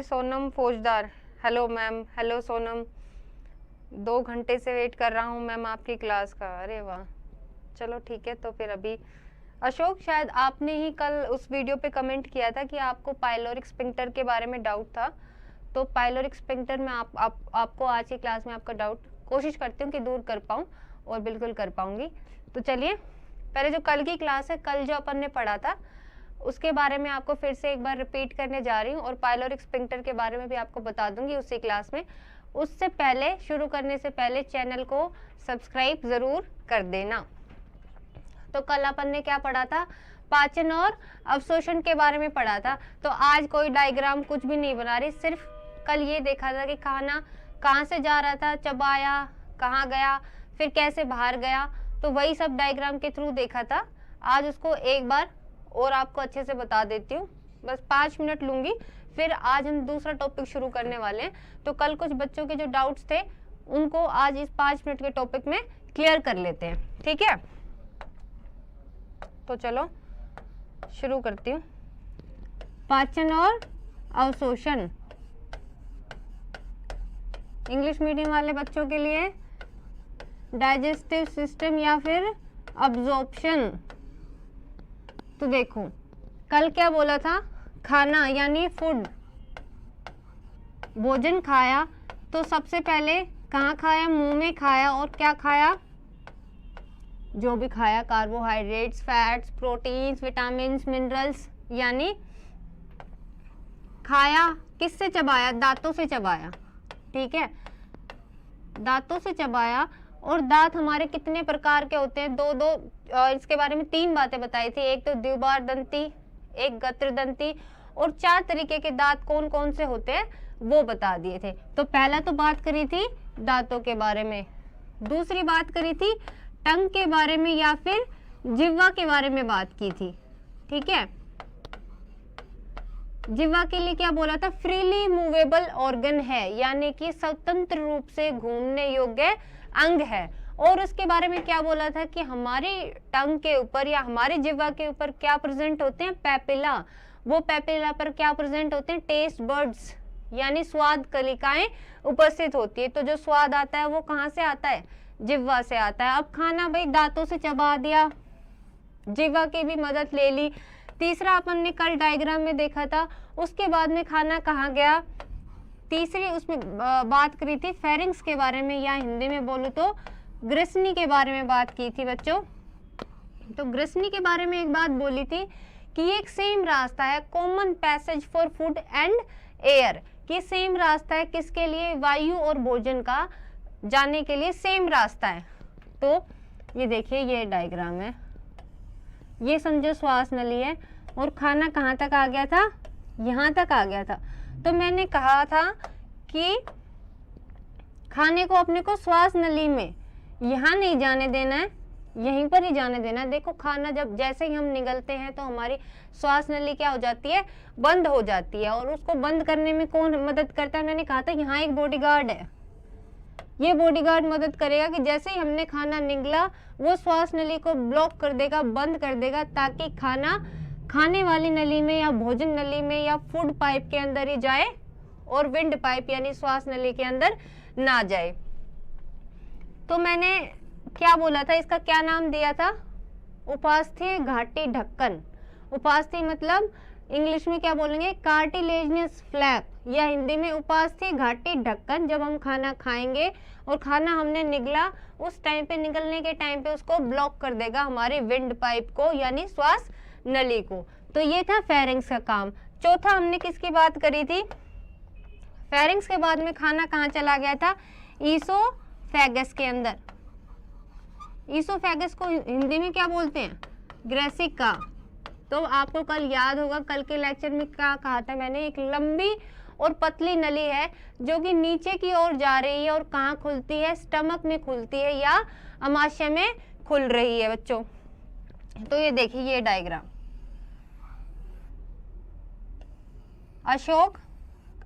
जी सोनम फौजदार। Hello ma'am. Hello Sonam, 2 घंटे से वेट कर रहा हूँ मैम आपकी क्लास का। अरे वाह, चलो ठीक है। तो फिर अभी अशोक, शायद आपने ही कल उस वीडियो पे कमेंट किया था कि आपको पाइलोरिक स्फिंक्टर के बारे में डाउट था। तो पाइलोरिक स्फिंक्टर में आपको आज की क्लास में आपका डाउट कोशिश करती हूँ कि दूर कर पाऊँ, और बिल्कुल कर पाऊंगी। तो चलिए, पहले जो कल की क्लास है, कल जो अपन ने पढ़ा था उसके बारे में आपको फिर से एक बार रिपीट करने जा रही हूँ, और पाइलोरिक स्फिंक्टर के बारे में भी आपको बता दूंगी उसी क्लास में। उससे पहले, शुरू करने से पहले चैनल को सब्सक्राइब जरूर कर देना। तो कल अपन ने क्या पढ़ा था? पाचन और अवशोषण के बारे में पढ़ा था। तो आज कोई डायग्राम कुछ भी नहीं बना रही, सिर्फ कल ये देखा था कि खाना कहाँ से जा रहा था, चबाया, कहाँ गया, फिर कैसे बाहर गया, तो वही सब डायग्राम के थ्रू देखा था। आज उसको एक बार और आपको अच्छे से बता देती हूँ, बस 5 मिनट लूंगी, फिर आज हम दूसरा टॉपिक शुरू करने वाले हैं। तो कल कुछ बच्चों के जो डाउट्स थे उनको आज इस 5 मिनट के टॉपिक में क्लियर कर लेते हैं, ठीक है? तो चलो शुरू करती हूँ। पाचन और अवशोषण, इंग्लिश मीडियम वाले बच्चों के लिए डाइजेस्टिव सिस्टम या फिर अब्जॉर्प्शन। तो देखो, कल क्या बोला था? खाना यानी फूड, भोजन खाया, तो सबसे पहले कहाँ खाया? मुंह में खाया। और क्या खाया? जो भी खाया, carbohydrates, fats, proteins, vitamins, minerals, यानी खाया किससे? चबाया, दांतों से चबाया, ठीक है? दांतों से चबाया। और दांत हमारे कितने प्रकार के होते हैं? दो इसके बारे में 3 बातें बताई थी। एक तो द्विबार दंती, एक गत्र दंती, और 4 तरीके के दांत कौन कौन से होते हैं वो बता दिए थे। तो पहला तो बात करी थी दांतों के बारे में, दूसरी बात करी थी टंग के बारे में या फिर जिह्वा के बारे में बात की थी, ठीक है? जिह्वा के लिए क्या बोला था? फ्रीली मूवेबल ऑर्गन है, यानी कि स्वतंत्र रूप से घूमने योग्य अंग है। और उसके बारे में क्या बोला था कि हमारी टंग के ऊपर या हमारे जिह्वा के ऊपर क्या प्रेजेंट होते हैं? पैपिला। वो पैपिला पर क्या प्रेजेंट होते हैं? टेस्ट बर्ड्स, यानी स्वाद कलिकाएं उपस्थित होती है। तो जो स्वाद आता है वो कहाँ से आता है? जिह्वा से आता है। अब खाना भाई दांतों से चबा दिया, जिह्वा की भी मदद ले ली। तीसरा अपन ने कल डायग्राम में देखा था, उसके बाद में खाना कहाँ गया? तीसरी उसमें बात करी थी फेरिंग्स के बारे में, या हिंदी में बोलूं तो ग्रिसनी के बारे में बात की थी बच्चों। तो ग्रिसनी के बारे में एक बात बोली थी कि ये एक सेम रास्ता है, common passage for food and air, कि सेम रास्ता है किसके लिए? वायु और भोजन का जाने के लिए सेम रास्ता है। तो ये देखिए, ये डायग्राम है, ये समझो श्वास नली है, और खाना कहाँ तक आ गया था? यहाँ तक आ गया था। तो मैंने कहा था कि खाने को अपने को श्वास नली में यहाँ नहीं जाने देना है, यहीं पर ही जाने देना है। देखो, खाना जब जैसे ही हम निगलते हैं तो हमारी श्वास नली क्या हो जाती है? बंद हो जाती है। और उसको बंद करने में कौन मदद करता है? मैंने कहा था यहाँ एक बॉडीगार्ड है, ये बॉडीगार्ड मदद करेगा कि जैसे ही हमने खाना निगला वो श्वास नली को ब्लॉक कर देगा, बंद कर देगा, ताकि खाना खाने वाली नली में या भोजन नली में या फूड पाइप के अंदर ही जाए, और विंड पाइप यानी श्वास नली के अंदर ना जाए। तो मैंने क्या बोला था? इसका क्या नाम दिया था? उपास्थीय घाटी ढक्कन। उपास्थीय मतलब इंग्लिश में क्या बोलेंगे? कार्टिलेजियस फ्लैप, या हिंदी में उपास्थीय घाटी ढक्कन। जब हम खाना खाएंगे और खाना हमने निगला, उस टाइम पे, निगलने के टाइम पे उसको ब्लॉक कर देगा, हमारे विंड पाइप को, यानी श्वास नली को। तो ये था फेरिंग्स का काम। चौथा हमने किसकी बात करी थी? फेरिंग्स के बाद में खाना कहाँ चला गया था? ईसोफेगस के अंदर। ईसोफेगस को हिंदी में क्या बोलते हैं? ग्रेसिका। तो आपको कल याद होगा, कल के लेक्चर में क्या कहा था मैंने? एक लंबी और पतली नली है जो कि नीचे की ओर जा रही है, और कहाँ खुलती है? स्टमक में खुलती है या अमाशय में खुल रही है बच्चों। तो ये देखिए, ये डायग्राम। अशोक,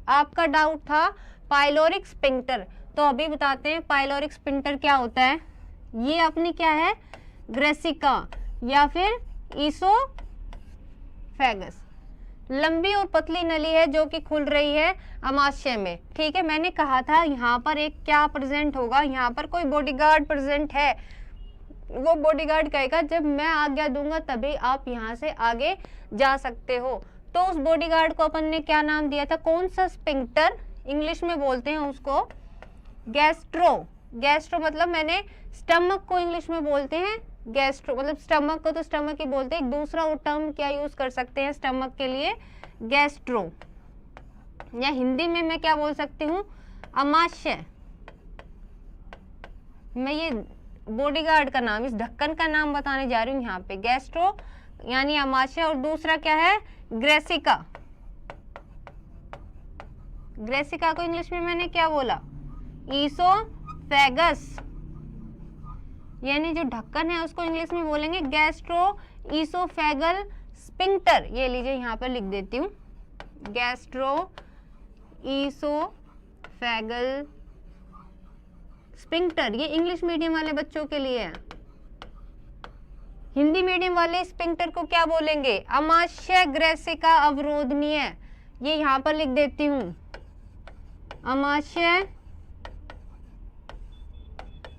आपका डाउट था पाइलोरिक स्फिंक्टर, तो अभी बताते हैं पाइलोरिक स्फिंक्टर क्या होता है। ये अपनी क्या है? ग्रेसिका या फिर ईसोफेगस। लंबी और पतली नली है जो कि खुल रही है अमाशय में। ठीक है, मैंने कहा था यहाँ पर एक क्या प्रेजेंट होगा, यहाँ पर कोई बॉडीगार्ड प्रेजेंट है। वो बॉडीगार्ड कहेगा जब मैं आज्ञा दूंगा तभी आप यहाँ से आगे जा सकते हो। तो उस बॉडीगार्ड को अपन ने क्या नाम दिया था, कौन सा स्पिंक्टर, इंग्लिश में बोलते हैं उसको गैस्ट्रो। गैस्ट्रो मतलब मैंने स्टमक को इंग्लिश में बोलते हैं गैस्ट्रो, मतलब स्टमक को तो स्टमक ही बोलते हैं। एक दूसरा टर्म क्या यूज कर सकते हैं स्टमक के लिए, गैस्ट्रो, या हिंदी में मैं क्या बोल सकती हूँ, अमाशय। मैं ये बॉडीगार्ड का नाम, इस ढक्कन का नाम बताने जा रही हूँ यहाँ पे, गैस्ट्रो यानी अमाशय। और दूसरा क्या है, ग्रेसिका। ग्रेसिका को इंग्लिश में मैंने क्या बोला, ईसोफेगस, यानी जो ढक्कन है उसको इंग्लिश में बोलेंगे गैस्ट्रो ईसोफेगल स्पिंक्टर। ये लीजिए यहाँ पर लिख देती हूँ, गैस्ट्रो ईसोफेगल स्पिंक्टर। ये इंग्लिश मीडियम वाले बच्चों के लिए है। हिंदी मीडियम वाले स्पिंक्टर को क्या बोलेंगे, अमाशय ग्रेसिका अवरोधनीय। ये यहाँ पर लिख देती हूँ, अमाशय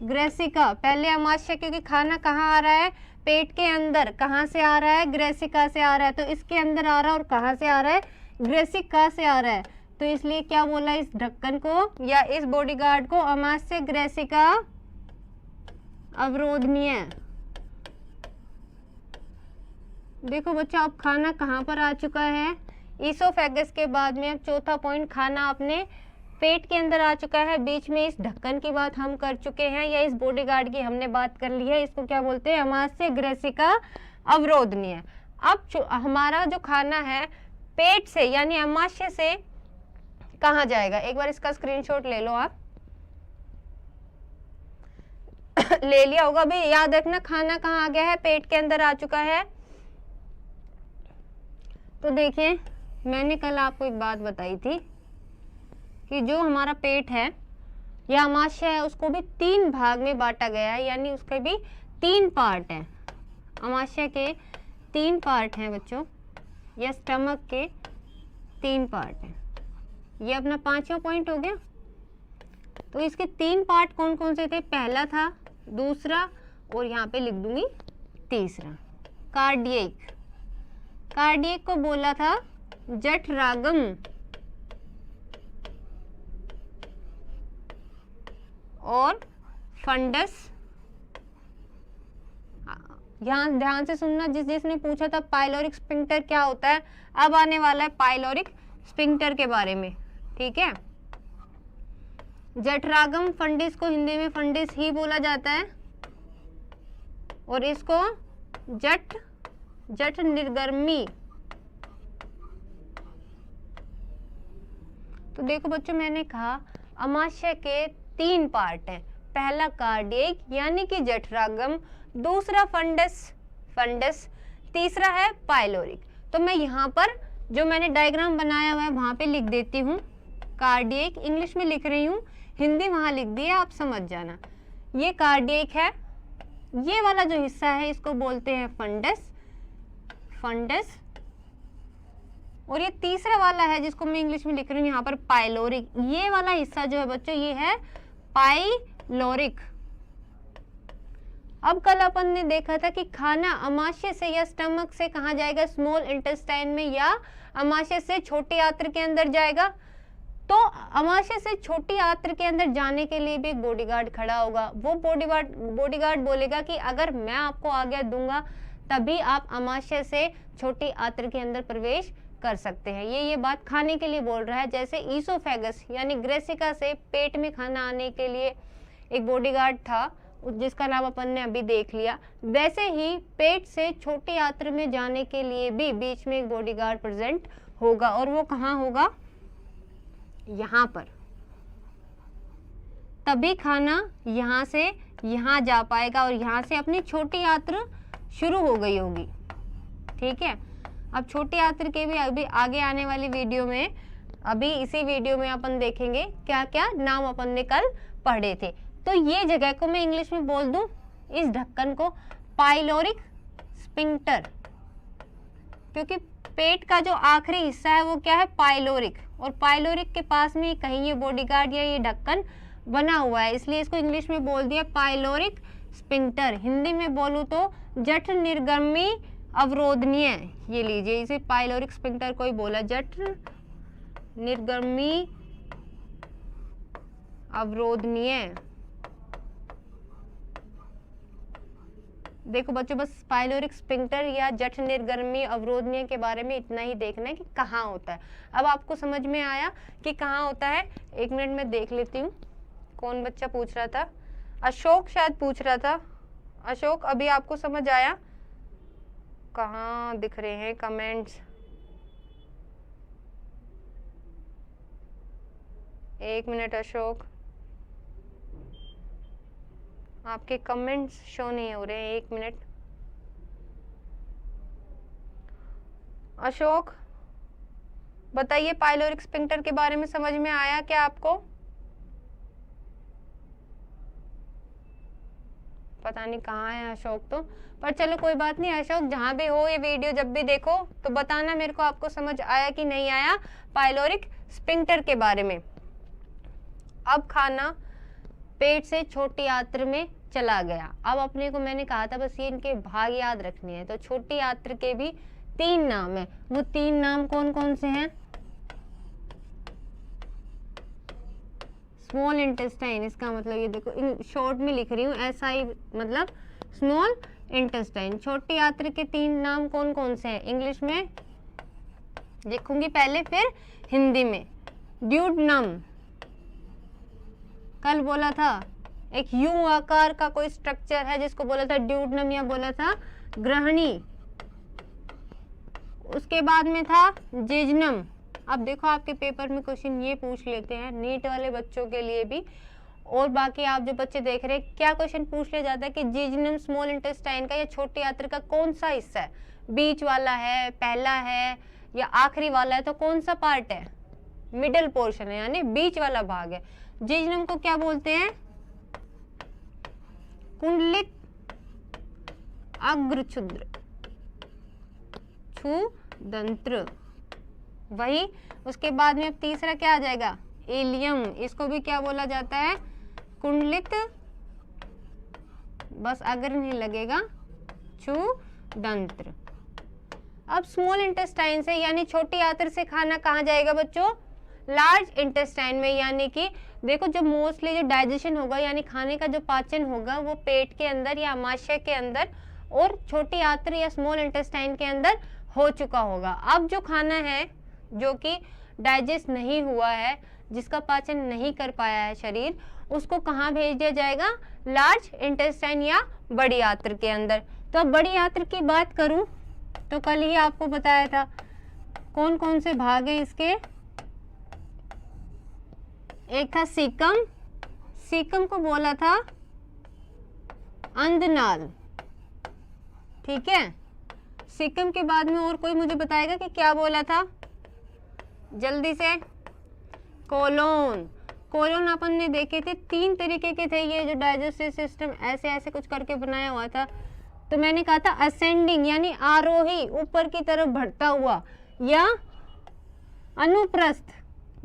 ग्रेसिका। पहले अमाशय क्योंकि खाना कहाँ आ रहा है, पेट के अंदर। कहाँ से आ रहा है, ग्रेसिका से आ रहा है। तो इसके अंदर आ रहा है और कहाँ से आ रहा है, ग्रेसिका से आ रहा है। तो इसलिए क्या बोला इस ढक्कन को या इस बॉडीगार्ड को, अमाशय ग्रेसिका अवरोधनीय। देखो बच्चों, अब खाना कहाँ पर आ चुका है, ईसोफेगस के बाद में अब चौथा पॉइंट, खाना अपने पेट के अंदर आ चुका है। बीच में इस ढक्कन की बात हम कर चुके हैं, या इस बॉडीगार्ड की हमने बात कर ली है। इसको क्या बोलते हैं, अमाशय ग्रेसिका अवरोधनीय। अब हमारा जो खाना है पेट से यानी अमाशय से कहाँ जाएगा, एक बार इसका स्क्रीनशॉट ले लो आप। ले लिया होगा भी, याद रखना खाना कहाँ आ गया है, पेट के अंदर आ चुका है। तो देखिए, मैंने कल आपको एक बात बताई थी कि जो हमारा पेट है या अमाशय है उसको भी 3 भाग में बांटा गया है, यानी उसके भी 3 पार्ट हैं। अमाशय के 3 पार्ट हैं बच्चों, या स्टमक के 3 पार्ट हैं। ये अपना 5वां पॉइंट हो गया। तो इसके 3 पार्ट कौन कौन से थे, पहला था, दूसरा और यहाँ पे लिख दूंगी तीसरा, कार्डियक। कार्डियक को बोला था जठरागम और फंडस। यहाँ ध्यान से सुनना, जिसने पूछा था पाइलोरिक स्पिंक्टर क्या होता है, अब आने वाला है पाइलोरिक स्पिंक्टर के बारे में। ठीक है, जठरागम फंडिस को हिंदी में फंडिस ही बोला जाता है, और इसको जठ निर्गर्मी। तो देखो बच्चों, मैंने कहा अमाशय के 3 पार्ट हैं, पहला कार्डियक यानी कि जठरागम, दूसरा फंडस, तीसरा है पाइलोरिक। तो मैं यहाँ पर जो मैंने डायग्राम बनाया हुआ है वहाँ पे लिख देती हूँ, कार्डियक इंग्लिश में लिख रही हूँ, हिंदी वहाँ लिख दी है, आप समझ जाना। ये कार्डियक है, ये वाला जो हिस्सा है इसको बोलते हैं फंडस, और ये तीसरा वाला है जिसको मैं इंग्लिश में लिख रही हूँ यहाँ पर पाइलोरिक। ये वाला हिस्सा जो है बच्चों ये है पाइलोरिक। अब कल अपन ने देखा था कि खाना अमाशय से या स्टमक से कहाँ जाएगा, स्मॉल इंटेस्टाइन में, या अमाशय से छोटी आंत्र के अंदर जाएगा। तो अमाशय से छोटी आंत्र के अंदर जाने के लिए भी एक बॉडीगार्ड खड़ा होगा। वो बॉडीगार्ड बोलेगा कि अगर मैं आपको आज्ञा दूंगा तभी आप अमाशय से छोटी आंत्र के अंदर प्रवेश कर सकते हैं। ये बात खाने के लिए बोल रहा है। जैसे ईसोफेगस यानी ग्रेसिका से पेट में खाना आने के लिए एक बॉडीगार्ड था जिसका नाम अपन ने अभी देख लिया, वैसे ही पेट से छोटी आंत्र में जाने के लिए भी बीच में एक बॉडीगार्ड प्रेजेंट होगा। और वो कहाँ होगा, यहाँ पर। तभी खाना यहाँ से यहाँ जा पाएगा और यहाँ से अपनी छोटी आंत्र शुरू हो गई होगी। ठीक है, अब छोटी आंत्र के भी अभी आगे आने वाली वीडियो में, अभी इसी वीडियो में अपन देखेंगे क्या क्या नाम अपन ने कल पढ़े थे। तो ये जगह को मैं इंग्लिश में बोल दूं, इस ढक्कन को पाइलोरिक स्पिंक्टर, क्योंकि पेट का जो आखिरी हिस्सा है वो क्या है, पाइलोरिक, और पाइलोरिक के पास में कहीं ये बॉडीगार्ड या ये ढक्कन बना हुआ है, इसलिए इसको इंग्लिश में बोल दिया पाइलोरिक स्फिंक्टर। हिंदी में बोलूँ तो जठ निर्गमी अवरोधनीय, ये लीजिए, इसे पाइलोरिक स्फिंक्टर को ही बोला, जठ निर्गमी अवरोधनीय। देखो बच्चों, बस पाइलोरिक स्फिंक्टर या जठ निर्गमी अवरोधनीय के बारे में इतना ही देखना है कि कहाँ होता है। अब आपको समझ में आया कि कहाँ होता है। एक मिनट में देख लेती हूँ कौन बच्चा पूछ रहा था, अशोक शायद पूछ रहा था। अशोक, अभी आपको समझ आया? कहाँ दिख रहे हैं कमेंट्स? एक मिनट अशोक, आपके कमेंट्स शो नहीं हो रहे हैं, एक मिनट। अशोक बताइए, पाइलोरिक स्फिंक्टर के बारे में समझ में आया क्या आपको? पता नहीं कहाँ है अशोक तो, पर चलो कोई बात नहीं। अशोक जहाँ भी हो, ये वीडियो जब भी देखो तो बताना मेरे को आपको समझ आया कि नहीं आया पाइलोरिक स्फिंक्टर के बारे में। अब खाना पेट से छोटी आंत्र में चला गया। अब अपने को मैंने कहा था बस ये इनके भाग याद रखने हैं। तो छोटी आंत्र के भी 3 नाम है, वो 3 नाम कौन कौन से हैं? स्मॉल इंटेस्टाइन, इसका मतलब ये देखो इन शॉर्ट में लिख रही हूँ, SI मतलब स्मॉल इंटेस्टाइन। छोटी आंत्र के 3 नाम कौन कौन से हैं? इंग्लिश में लिखूंगी पहले, फिर हिंदी में। ड्यूडनम, कल बोला था एक यू आकार का कोई स्ट्रक्चर है जिसको बोला था ड्यूडनम या बोला था ग्रहणी। उसके बाद में था जेजनम। अब देखो आपके पेपर में क्वेश्चन ये पूछ लेते हैं, नीट वाले बच्चों के लिए भी, और बाकी आप जो बच्चे देख रहे हैं क्या क्वेश्चन पूछ लिया जाता है कि जेजनम स्मॉल इंटेस्टाइन का या छोटी आंत्र का कौन सा हिस्सा है? बीच वाला है, पहला है या आखिरी वाला है? तो कौन सा पार्ट है? मिडिल पोर्शन है, यानी बीच वाला भाग है। जेजनम को क्या बोलते हैं? कुंडलित अग्रछुद्र क्षुदंत्र, वही। उसके बाद में अब तीसरा क्या आ जाएगा? एलियम, इसको भी क्या बोला जाता है? कुंडलित, बस अग्र नहीं लगेगा, क्षुदंत्र। अब स्मॉल इंटेस्टाइन से यानी छोटी आंत्र से खाना कहाँ जाएगा बच्चों? लार्ज इंटेस्टाइन में, यानी कि देखो जो मोस्टली जो डाइजेशन होगा यानी खाने का जो पाचन होगा वो पेट के अंदर या आमाशय के अंदर और छोटी आंत्र या स्मॉल इंटेस्टाइन के अंदर हो चुका होगा। अब जो खाना है जो कि डाइजेस्ट नहीं हुआ है, जिसका पाचन नहीं कर पाया है शरीर, उसको कहाँ भेज दिया जाएगा? लार्ज इंटेस्टाइन या बड़ी आंत्र के अंदर। तो अब बड़ी आंत्र की बात करूं तो कल ही आपको बताया था कौन कौन से भाग हैं इसके। एक था सीकम, सीकम को बोला था अंधनाल, ठीक है। सीकम के बाद में और कोई मुझे बताएगा कि क्या बोला था? जल्दी से। कोलोन, कोलोन अपन ने देखे थे 3 तरीके के थे, ये जो डाइजेस्टिव सिस्टम ऐसे ऐसे कुछ करके बनाया हुआ था। तो मैंने कहा था असेंडिंग यानी आरोही, ऊपर की तरफ बढ़ता हुआ, या अनुप्रस्थ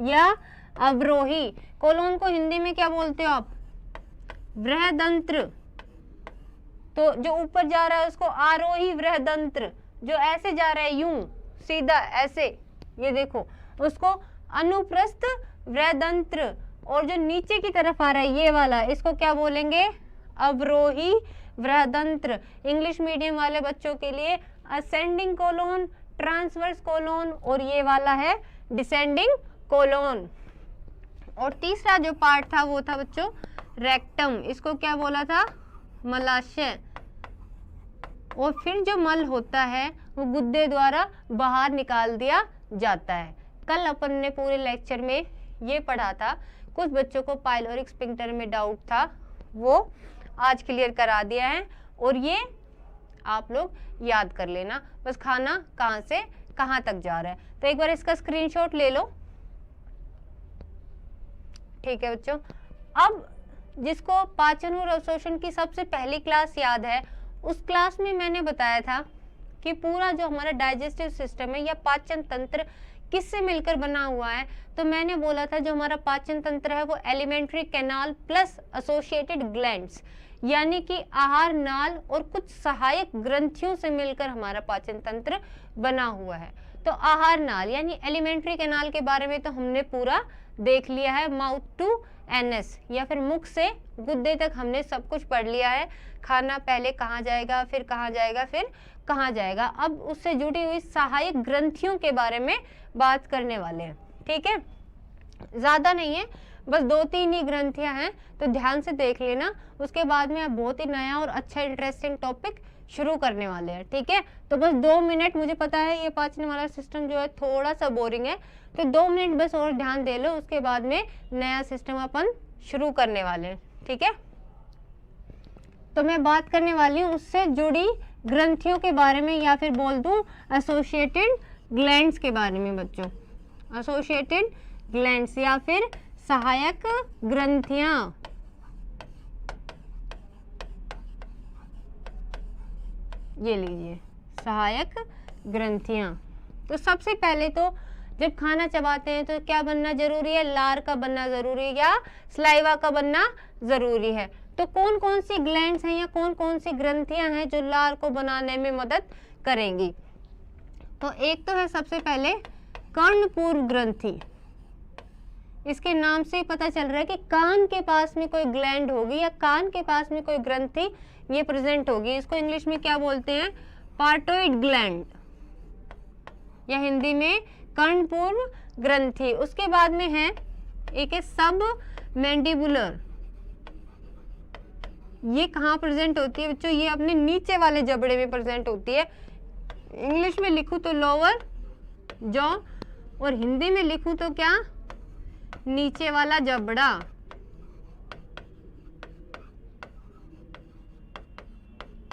या अवरोही। कोलोन को हिंदी में क्या बोलते हो आप? वृहदंत्र। तो जो ऊपर जा रहा है उसको आरोही वृहदंत्र, जो ऐसे जा रहा है यूं सीधा ऐसे, ये देखो, उसको अनुप्रस्थ वृहदंत्र। और जो नीचे की तरफ आ रहा है ये वाला, इसको क्या बोलेंगे? अवरोही वृहदंत्र। इंग्लिश मीडियम वाले बच्चों के लिए असेंडिंग कोलोन, ट्रांसवर्स कोलोन, और ये वाला है डिसेंडिंग कोलोन। और तीसरा जो पार्ट था वो था बच्चों रेक्टम, इसको क्या बोला था? मलाशय। और फिर जो मल होता है वो गुद्दे द्वारा बाहर निकाल दिया जाता है। कल अपन ने पूरे लेक्चर में ये पढ़ा था, कुछ बच्चों को पाइलोरिक स्फिंक्टर में डाउट था, वो आज क्लियर करा दिया है। और ये आप लोग याद कर लेना, बस खाना कहाँ से कहाँ तक जा रहा है। तो एक बार इसका स्क्रीनशॉट ले लो, ठीक है बच्चों। अब जिसको पाचन और अवशोषण की सबसे पहली क्लास याद है, उस क्लास में मैंने बताया था कि पूरा जो हमारा डाइजेस्टिव सिस्टम है या पाचन तंत्र किससे मिलकर बना हुआ है, तो मैंने बोला था जो हमारा पाचन तंत्र है वो alimentary canal plus associated glands यानी कि आहार नाल और कुछ सहायक ग्रंथियों से मिलकर हमारा पाचन तंत्र बना हुआ है। तो आहार नाल यानी एलिमेंट्री कैनाल के बारे में तो हमने पूरा देख लिया है, माउथ टू एनएस या फिर मुख से गुद्दे तक हमने सब कुछ पढ़ लिया है। खाना पहले कहाँ जाएगा, फिर कहाँ जाएगा, फिर कहाँ जाएगा। अब उससे जुड़ी हुई सहायक ग्रंथियों के बारे में बात करने वाले हैं, ठीक है। ज्यादा नहीं है, बस 2-3 ही ग्रंथियां हैं, तो ध्यान से देख लेना। उसके बाद में आप बहुत ही नया और अच्छा इंटरेस्टिंग टॉपिक शुरू करने वाले हैं, ठीक है। तो बस 2 मिनट, मुझे पता है ये पाचन वाला सिस्टम जो है थोड़ा सा बोरिंग है, तो 2 मिनट बस और ध्यान दे लो, उसके बाद में नया सिस्टम अपन शुरू करने वाले हैं, ठीक है। तो मैं बात करने वाली हूँ उससे जुड़ी ग्रंथियों के बारे में या फिर बोल दूँ एसोसिएटेड ग्लैंड्स के बारे में बच्चों। एसोसिएटेड ग्लैंड्स या फिर सहायक ग्रंथियां। ये लीजिए सहायक ग्रंथियां। तो सबसे पहले तो जब खाना चबाते हैं तो क्या बनना जरूरी है, लार का बनना जरूरी है या स्लाइवा का बनना जरूरी है। तो कौन कौन सी ग्लैंड्स हैं या कौन कौन सी ग्रंथियां हैं जो लार को बनाने में मदद करेंगी। तो एक तो है सबसे पहले कर्णपूर्व ग्रंथि। इसके नाम से ही पता चल रहा है कि कान के पास में कोई ग्लैंड होगी या कान के पास में कोई ग्रंथि ये प्रेजेंट होगी। इसको इंग्लिश में क्या बोलते हैं, पार्टोइड ग्लैंड या हिंदी में कर्णपूर्व ग्रंथि। उसके बाद में है एक है सब मैंडिबुलर। ये कहाँ प्रेजेंट होती है बच्चों, ये अपने नीचे वाले जबड़े में प्रेजेंट होती है। इंग्लिश में लिखूं तो लोअर जॉ और हिंदी में लिखूं तो क्या, नीचे वाला जबड़ा।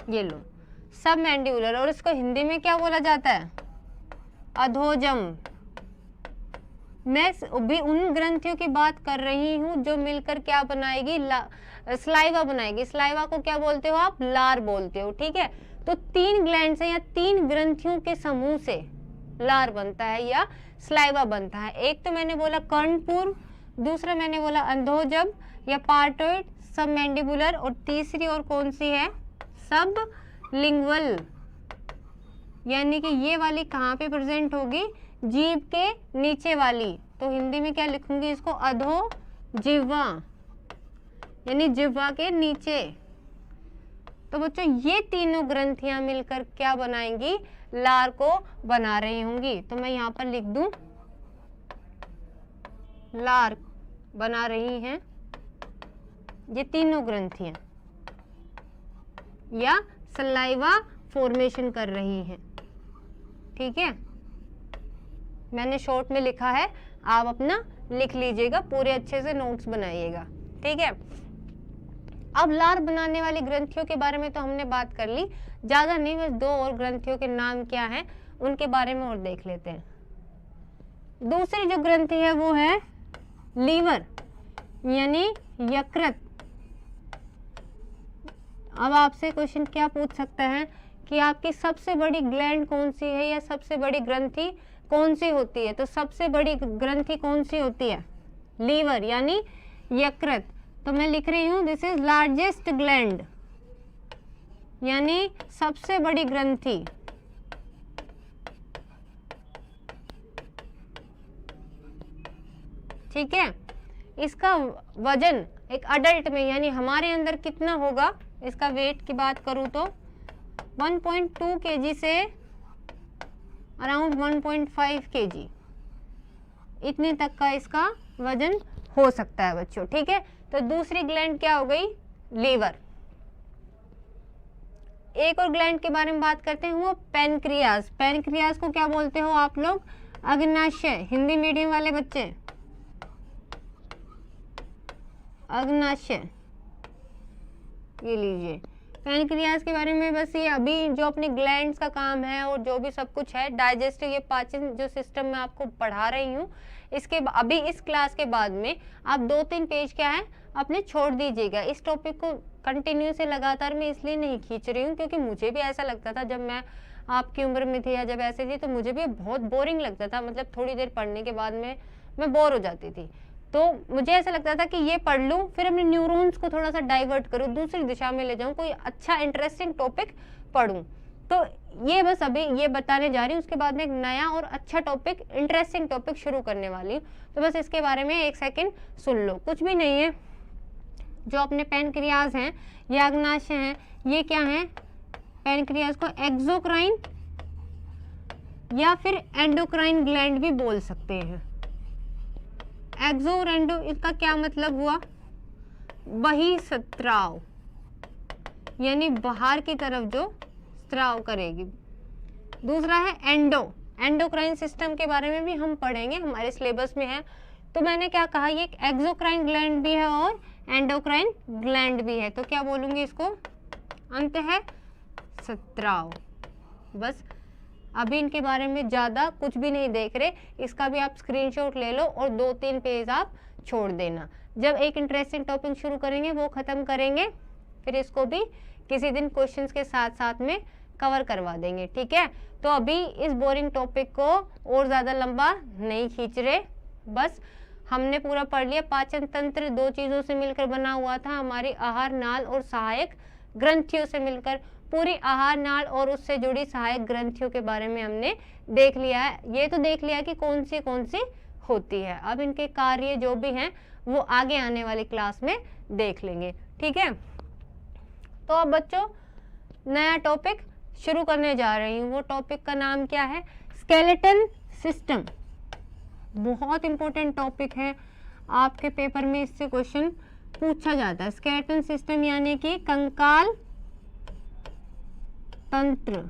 ये लो सब मैंडिबुलर, और इसको हिंदी में क्या बोला जाता है, अधोजम। मैं भी उन ग्रंथियों की बात कर रही हूं जो मिलकर क्या बनाएगी, स्लाइवा बनाएगी। स्लाइवा को क्या बोलते हो आप, लार बोलते हो, ठीक है। तो 3 ग्लैंड्स हैं या 3 ग्रंथियों के समूह से लार बनता है या स्लाइवा बनता है। एक तो मैंने बोला कर्णपूर्व, दूसरा मैंने बोला अधोजम या पार्टोइड, सब मैंडिबुलर, और तीसरी और कौन सी है, सब लिंगुअल। यानी कि ये वाली कहाँ पे प्रेजेंट होगी, जीभ के नीचे वाली। तो हिंदी में क्या लिखूंगी इसको, अधो जिह्वा यानी जिह्वा के नीचे। तो बच्चों ये तीनों ग्रंथियां मिलकर क्या बनाएंगी, लार को बना रही होंगी। तो मैं यहाँ पर लिख दूं लार बना रही हैं ये तीनों ग्रंथियां या सलाइवा फॉर्मेशन कर रही हैं, ठीक है। मैंने शॉर्ट में लिखा है, आप अपना लिख लीजिएगा, पूरे अच्छे से नोट्स बनाइएगा, ठीक है। अब लार बनाने वाली ग्रंथियों के बारे में तो हमने बात कर ली, ज्यादा नहीं, बस 2 और ग्रंथियों के नाम क्या हैं उनके बारे में और देख लेते हैं। दूसरी जो ग्रंथि है वो है लीवर यानी यकृत। अब आपसे क्वेश्चन क्या पूछ सकता है कि आपकी सबसे बड़ी ग्लैंड कौन सी है या सबसे बड़ी ग्रंथि कौन सी होती है। तो सबसे बड़ी ग्रंथि कौन सी होती है, लीवर यानी यकृत। तो मैं लिख रही हूं दिस इज लार्जेस्ट ग्लैंड यानी सबसे बड़ी ग्रंथि। ठीक है। इसका वजन एक अडल्ट में यानी हमारे अंदर कितना होगा, इसका वेट की बात करूं तो 1.2 kg से अराउंड 1.5 kg इतने तक का इसका वजन हो सकता है बच्चों, ठीक है। तो दूसरी ग्लैंड क्या हो गई, लीवर। एक और ग्लैंड के बारे में बात करते हैं, वो पैनक्रियाज। पैनक्रियाज को क्या बोलते हो आप लोग, अग्नाशय। हिंदी मीडियम वाले बच्चे अग्नाशय, ये लीजिए। पैनक्रियाज के बारे में बस ये अभी जो अपने ग्लैंड्स का काम है और जो भी सब कुछ है डाइजेस्टिव, ये पाचन जो सिस्टम में आपको पढ़ा रही हूँ, इसके अभी इस क्लास के बाद में आप 2-3 पेज क्या है अपने छोड़ दीजिएगा। इस टॉपिक को कंटिन्यू से लगातार मैं इसलिए नहीं खींच रही हूँ क्योंकि मुझे भी ऐसा लगता था जब मैं आपकी उम्र में थी या जब ऐसे थी तो मुझे भी बहुत बोरिंग लगता था, मतलब थोड़ी देर पढ़ने के बाद में मैं बोर हो जाती थी। तो मुझे ऐसा लगता था कि ये पढ़ लूँ, फिर अपने न्यूरॉन्स को थोड़ा सा डाइवर्ट करूँ, दूसरी दिशा में ले जाऊँ, कोई अच्छा इंटरेस्टिंग टॉपिक पढ़ूँ। तो ये बस अभी ये बताने जा रही हूँ, उसके बाद में एक नया और अच्छा टॉपिक, इंटरेस्टिंग टॉपिक शुरू करने वाली हूँ। तो बस इसके बारे में एक सेकेंड सुन लो। कुछ भी नहीं है, जो अपने पैनक्रियाज हैं या अग्नाशय हैं, ये क्या है, पैनक्रियाज को एक्सोक्राइन या फिर एंडोक्राइन ग्लैंड भी बोल सकते हैं। एक्सो और एंडो, इसका क्या मतलब हुआ, बहिःस्राव, यानी बाहर की तरफ जो स्राव करेगी। दूसरा है एंडो, एंडोक्राइन सिस्टम के बारे में भी हम पढ़ेंगे, हमारे सिलेबस में है। तो मैंने क्या कहा, ये एक एक्सोक्राइन ग्लैंड भी है और एंडोक्राइन ग्लैंड भी है। तो क्या बोलूंगी इसको, अंतःस्राव। बस अभी इनके बारे में ज़्यादा कुछ भी नहीं देख रहे, इसका भी आप स्क्रीनशॉट ले लो और 2-3 पेज आप छोड़ देना। जब एक इंटरेस्टिंग टॉपिक शुरू करेंगे वो ख़त्म करेंगे, फिर इसको भी किसी दिन क्वेश्चंस के साथ साथ में कवर करवा देंगे, ठीक है। तो अभी इस बोरिंग टॉपिक को और ज़्यादा लंबा नहीं खींच रहे, बस हमने पूरा पढ़ लिया। पाचन तंत्र 2 चीज़ों से मिलकर बना हुआ था, हमारी आहार नाल और सहायक ग्रंथियों से मिलकर। पूरी आहार नाल और उससे जुड़ी सहायक ग्रंथियों के बारे में हमने देख लिया है। ये तो देख लिया कि कौन सी होती है। अब इनके कार्य जो भी हैं वो आगे आने वाली क्लास में देख लेंगे, ठीक है। तो अब बच्चों नया टॉपिक शुरू करने जा रही हूँ। वो टॉपिक का नाम क्या है, स्केलेटन सिस्टम। बहुत इंपॉर्टेंट टॉपिक है, आपके पेपर में इससे क्वेश्चन पूछा जाता है। स्केलेटन सिस्टम यानी कि कंकाल तंत्र।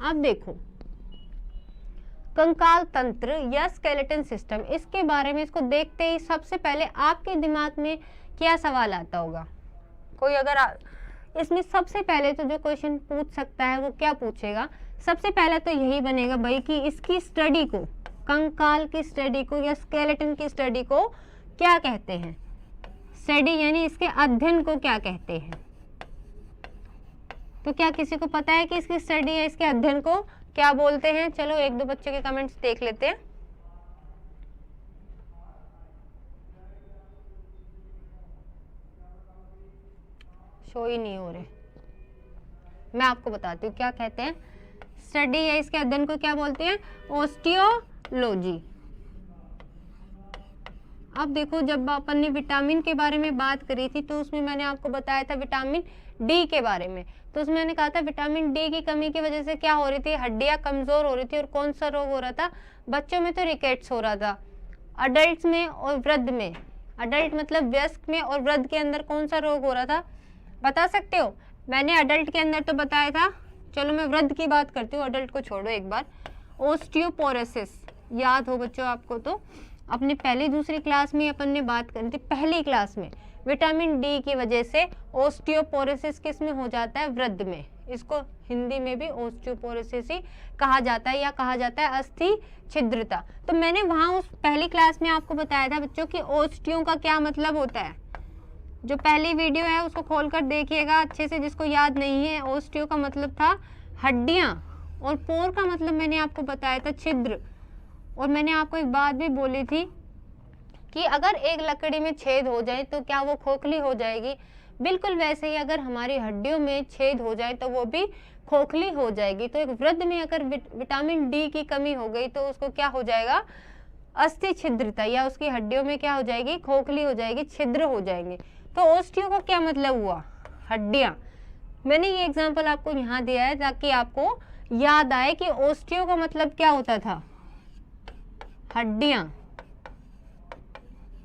अब देखो, कंकाल तंत्र या स्केलेटन सिस्टम, इसके बारे में इसको देखते ही सबसे पहले आपके दिमाग में क्या सवाल आता होगा। कोई अगर इसमें सबसे पहले तो जो क्वेश्चन पूछ सकता है वो क्या पूछेगा, सबसे पहले तो यही बनेगा भाई कि इसकी स्टडी को, कंकाल की स्टडी को या स्केलेटन की स्टडी को क्या कहते हैं। स्टडी यानी इसके अध्ययन को क्या कहते हैं। तो क्या किसी को पता है कि इसकी स्टडी या इसके अध्ययन को क्या बोलते हैं? चलो 1-2 बच्चों के कमेंट्स देख लेते हैं। शो ही नहीं हो रहे, मैं आपको बताती हूँ क्या कहते हैं। स्टडी या इसके अध्ययन को क्या बोलते हैं? ओस्टियोलॉजी। अब देखो, जब अपन ने विटामिन के बारे में बात करी थी तो उसमें मैंने आपको बताया था विटामिन डी के बारे में। तो उसमें मैंने कहा था विटामिन डी की कमी की वजह से क्या हो रही थी, हड्डियां कमजोर हो रही थी। और कौन सा रोग हो रहा था? बच्चों में तो रिकेट्स हो रहा था, अडल्ट में और वृद्ध में। अडल्ट मतलब वयस्क में, और वृद्ध के अंदर कौन सा रोग हो रहा था, बता सकते हो? मैंने अडल्ट के अंदर तो बताया था, चलो मैं वृद्ध की बात करती हूँ, अडल्ट को छोड़ो एक बार। ओस्टियोपोरोसिस, याद हो बच्चों आपको, तो अपने पहली दूसरी क्लास में अपन ने बात करी थी, पहली क्लास में। विटामिन डी की वजह से ओस्टियोपोरोसिस किस में हो जाता है? वृद्ध में। इसको हिंदी में भी ओस्टियोपोरोसिस ही कहा जाता है, या कहा जाता है अस्थि छिद्रता। तो मैंने वहाँ उस पहली क्लास में आपको बताया था बच्चों कि ओस्टियो का क्या मतलब होता है। जो पहली वीडियो है उसको खोलकर देखिएगा अच्छे से, जिसको याद नहीं है। ओस्टियो का मतलब था हड्डियाँ, और पोर का मतलब मैंने आपको बताया था छिद्र। और मैंने आपको एक बात भी बोली थी कि अगर एक लकड़ी में छेद हो जाए तो क्या वो खोखली हो जाएगी? बिल्कुल वैसे ही अगर हमारी हड्डियों में छेद हो जाए तो वो भी खोखली हो जाएगी। तो एक वृद्ध में अगर विटामिन डी की कमी हो गई तो उसको क्या हो जाएगा? अस्थि छिद्रता, या उसकी हड्डियों में क्या हो जाएगी? खोखली हो जाएगी, छिद्र हो जाएंगे। तो ओस्टियो का क्या मतलब हुआ? हड्डियाँ। मैंने ये एग्जाम्पल आपको यहाँ दिया है ताकि आपको याद आए कि ओस्टियो का मतलब क्या होता था? हड्डियाँ।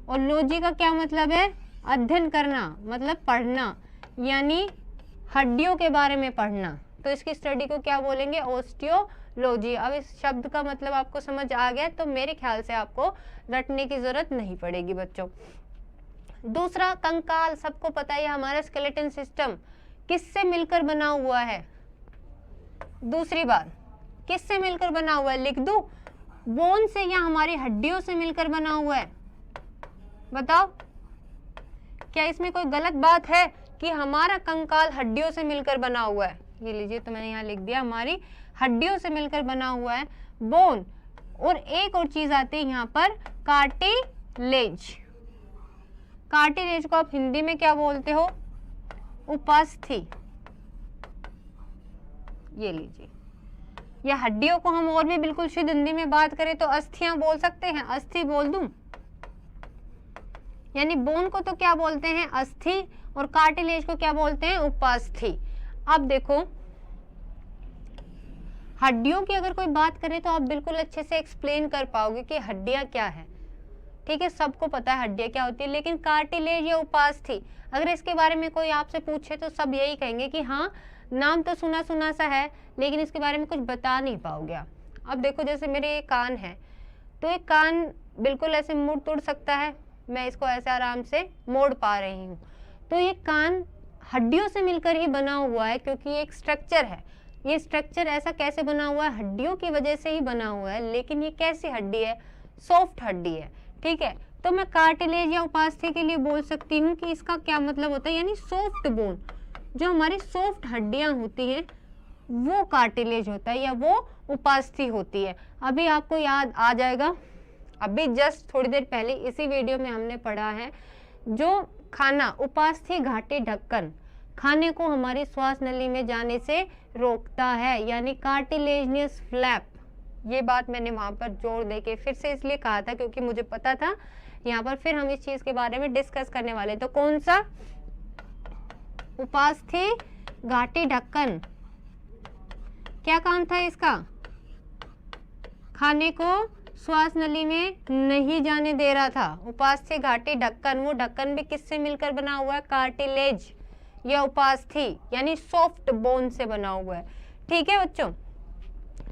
और लॉजी का क्या मतलब है? अध्ययन करना, मतलब पढ़ना, यानी हड्डियों के बारे में पढ़ना। तो इसकी स्टडी को क्या बोलेंगे? ओस्टियोलॉजी। अब इस शब्द का मतलब आपको समझ आ गया, तो मेरे ख्याल से आपको रटने की जरूरत नहीं पड़ेगी बच्चों। दूसरा, कंकाल, सबको पता है हमारा स्केलेटन सिस्टम किससे मिलकर बना हुआ है? दूसरी बात, किससे मिलकर बना हुआ है? लिख दूं? बोन से या हमारी हड्डियों से मिलकर बना हुआ है? बताओ, क्या इसमें कोई गलत बात है? कि हमारा कंकाल हड्डियों से मिलकर बना हुआ है। ये लीजिए, तो मैंने यहाँ लिख दिया हमारी हड्डियों से मिलकर बना हुआ है बोन। और एक और चीज आती है यहाँ पर, कार्टिलेज। कार्टिलेज को आप हिंदी में क्या बोलते हो? उपास्थि। ये लीजिए, या हड्डियों को हम और भी बिल्कुल शुद्ध हिंदी में बात करें तो अस्थियां बोल सकते हैं, अस्थि बोल दूं। यानी बोन को तो क्या बोलते हैं? अस्थि, और कार्टिलेज को क्या बोलते हैं? उपास्थि। अब देखो, हड्डियों की अगर कोई बात करे तो आप बिल्कुल अच्छे से एक्सप्लेन कर पाओगे कि हड्डियां क्या है। ठीक है, सबको पता है हड्डियां क्या होती है, लेकिन कार्टिलेज या उपास्थि अगर इसके बारे में कोई आपसे पूछे तो सब यही कहेंगे कि हाँ, नाम तो सुना सुना सा है, लेकिन इसके बारे में कुछ बता नहीं पाओगे आप। अब देखो, जैसे मेरे ये कान है, तो ये कान बिल्कुल ऐसे मुड़ तुड़ सकता है, मैं इसको ऐसे आराम से मोड़ पा रही हूँ। तो ये कान हड्डियों से मिलकर ही बना हुआ है, क्योंकि ये एक स्ट्रक्चर है। ये स्ट्रक्चर ऐसा कैसे बना हुआ है? हड्डियों की वजह से ही बना हुआ है। लेकिन ये कैसी हड्डी है? सॉफ्ट हड्डी है। ठीक है, तो मैं कार्टिलेज या उपास्थि के लिए बोल सकती हूँ कि इसका क्या मतलब होता है, यानी सॉफ्ट बोन। जो हमारी सॉफ्ट हड्डियां होती हैं वो कार्टिलेज होता है या वो उपास्थि होती है। अभी आपको याद आ जाएगा, अभी जस्ट थोड़ी देर पहले इसी वीडियो में हमने पढ़ा है, जो खाना उपास्थि घाटी ढक्कन खाने को हमारी श्वास नली में जाने से रोकता है, यानी कार्टिलेजियस फ्लैप। ये बात मैंने वहां पर जोर देके फिर से इसलिए कहा था क्योंकि मुझे पता था यहाँ पर फिर हम इस चीज के बारे में डिस्कस करने वाले। तो कौन सा? उपास्थि घाटी ढक्कन। क्या काम था इसका? खाने को श्वास नली में नहीं जाने दे रहा था। उपास्थि घाटी ढक्कन, वो ढक्कन भी किससे मिलकर बना हुआ है? कार्टिलेज या उपास्थि यानी सॉफ्ट बोन से बना हुआ है। ठीक है बच्चों,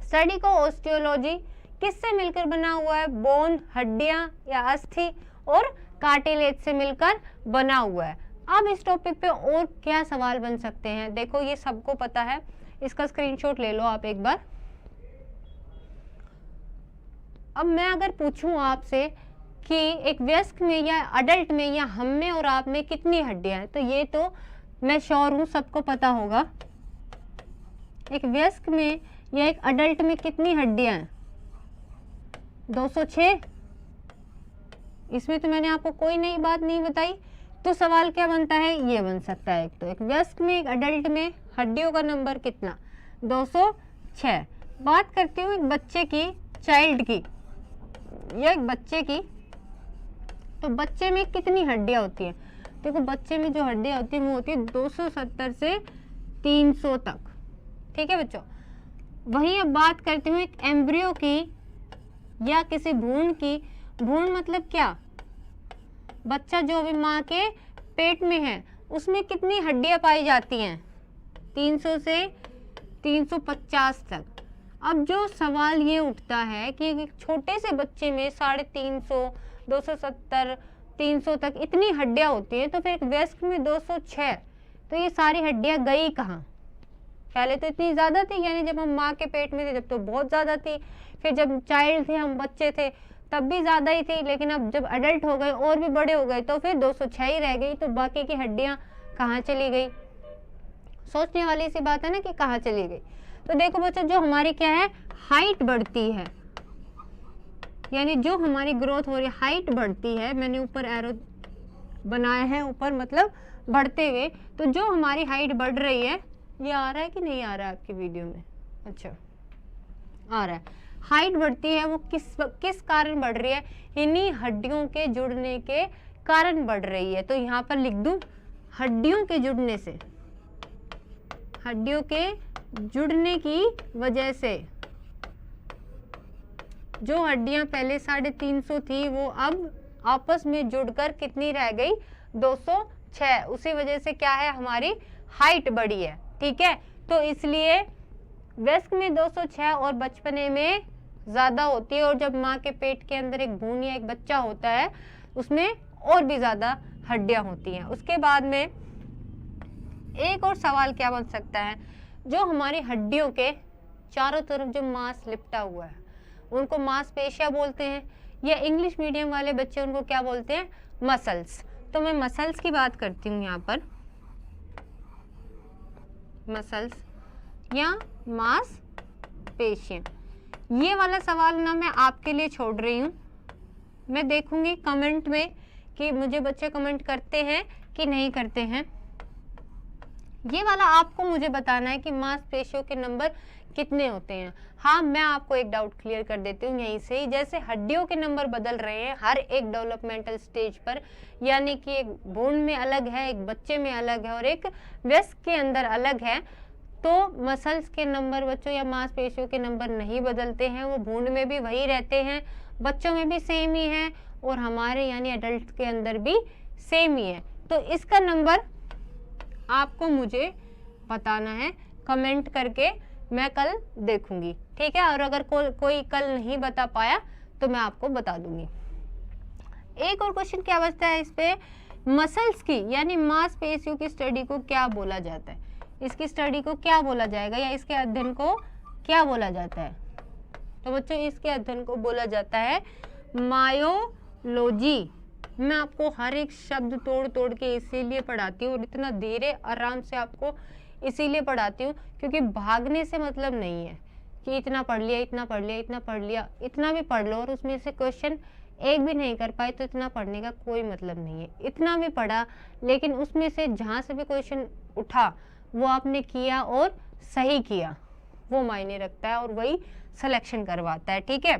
स्टडी को ऑस्टियोलॉजी किससे मिलकर बना हुआ है? बोन, हड्डियां या अस्थि और कार्टिलेज से मिलकर बना हुआ है। अब इस टॉपिक पे और क्या सवाल बन सकते हैं? देखो, ये सबको पता है, इसका स्क्रीनशॉट ले लो आप एक बार। अब मैं अगर पूछूं आपसे कि एक वयस्क में या अडल्ट में या हम में और आप में कितनी हड्डियां हैं, तो ये तो मैं श्योर हूं सबको पता होगा। एक वयस्क में या एक अडल्ट में कितनी हड्डियां हैं? 206। इसमें तो मैंने आपको कोई नई बात नहीं बताई। तो सवाल क्या बनता है? ये बन सकता है, तो एक वयस्क में एक अडल्ट में हड्डियों का नंबर कितना? 206। बात करती हूँ एक बच्चे की, चाइल्ड की या एक बच्चे की, तो बच्चे में कितनी हड्डियां होती हैं? देखो, बच्चे में जो हड्डियां होती हैं वो होती है 270 से 300 तक। ठीक है बच्चों। वहीं अब बात करती हूँ एक एम्ब्रियो की या किसी भ्रूण की। भ्रूण मतलब क्या? बच्चा जो अभी माँ के पेट में है उसमें कितनी हड्डियां पाई जाती हैं? 300 से 350 तक। अब जो सवाल ये उठता है कि एक छोटे से बच्चे में 350, 270, 300 तक इतनी हड्डियां होती हैं, तो फिर एक वयस्क में 206, तो ये सारी हड्डियां गई कहाँ? पहले तो इतनी ज़्यादा थी, यानी जब हम माँ के पेट में थे जब तो बहुत ज़्यादा थी, फिर जब चाइल्ड थे, हम बच्चे थे, तब भी ज़्यादा ही थी, लेकिन अब जब अडल्ट हो गए और भी बड़े हो गए तो फिर 206 ही रह गई। तो बाकी की हड्डियाँ कहाँ चली गई? सोचने वाली सी बात है ना कि कहाँ चली गई। तो देखो बच्चों, जो हमारी क्या है, हाइट बढ़ती है, यानी जो हमारी ग्रोथ हो रही है, हाइट बढ़ती है। मैंने ऊपर एरो बनाया है, ऊपर मतलब बढ़ते हुए। तो जो हमारी हाइट बढ़ रही है, ये आ रहा है कि नहीं आ रहा है आपकी वीडियो में? अच्छा, आ रहा है। हाइट बढ़ती है, वो किस कारण बढ़ रही है? इन्हीं हड्डियों के जुड़ने के कारण बढ़ रही है। तो यहाँ पर लिख दूं, हड्डियों के जुड़ने से, हड्डियों के जुड़ने की वजह से जो हड्डियां पहले 350 थी वो अब आपस में जुड़कर कितनी रह गई? 206। उसी वजह से क्या है, हमारी हाइट बढ़ी है। ठीक है, तो इसलिए वयस्क में 206 और बचपने में ज़्यादा होती है, और जब माँ के पेट के अंदर एक भ्रूण या एक बच्चा होता है उसमें और भी ज़्यादा हड्डियां होती हैं। उसके बाद में एक और सवाल क्या बन सकता है? जो हमारी हड्डियों के चारों तरफ जो मांस लिपटा हुआ है उनको मांसपेशियां बोलते हैं, या इंग्लिश मीडियम वाले बच्चे उनको क्या बोलते हैं? मसल्स। तो मैं मसल्स की बात करती हूँ यहाँ पर। मसल्स या मांसपेशियां? ये वाला सवाल ना मैं आपके लिए छोड़ रही हूँ, मैं देखूंगी कमेंट में कि मुझे बच्चे कमेंट करते हैं कि नहीं करते हैं। ये वाला आपको मुझे बताना है कि मांसपेशियों के नंबर कितने होते हैं। हाँ, मैं आपको एक डाउट क्लियर कर देती हूँ यहीं से ही। जैसे हड्डियों के नंबर बदल रहे हैं हर एक डेवलपमेंटल स्टेज पर, यानी कि एक भ्रूण में अलग है, एक बच्चे में अलग है और एक वयस्क के अंदर अलग है, तो मसल्स के नंबर बच्चों या मांसपेशियों के नंबर नहीं बदलते हैं। वो भ्रूण में भी वही रहते हैं, बच्चों में भी सेम ही है और हमारे यानी एडल्ट के अंदर भी सेम ही है। तो इसका नंबर आपको मुझे बताना है कमेंट करके, मैं कल देखूंगी, ठीक है। और अगर कोई कल नहीं बता पाया तो मैं आपको बता दूंगी। एक और क्वेश्चन क्या बचता है इस पे, मसल्स की यानी मांसपेशियों की स्टडी को क्या बोला जाता है? इसकी स्टडी को क्या बोला जाएगा या इसके अध्ययन को क्या बोला जाता है? तो बच्चों इसके अध्ययन को बोला जाता है मायोलॉजी। मैं आपको हर एक शब्द तोड़ तोड़ के इसीलिए पढ़ाती हूँ और इतना धीरे आराम से आपको इसीलिए पढ़ाती हूँ क्योंकि भागने से मतलब नहीं है कि इतना पढ़ लिया, इतना पढ़ लिया, इतना पढ़ लिया। इतना भी पढ़ लो और उसमें से क्वेश्चन एक भी नहीं कर पाए तो इतना पढ़ने का कोई मतलब नहीं है। इतना भी पढ़ा लेकिन उसमें से जहाँ से भी क्वेश्चन उठा वो आपने किया और सही किया, वो मायने रखता है और वही सिलेक्शन करवाता है, ठीक है।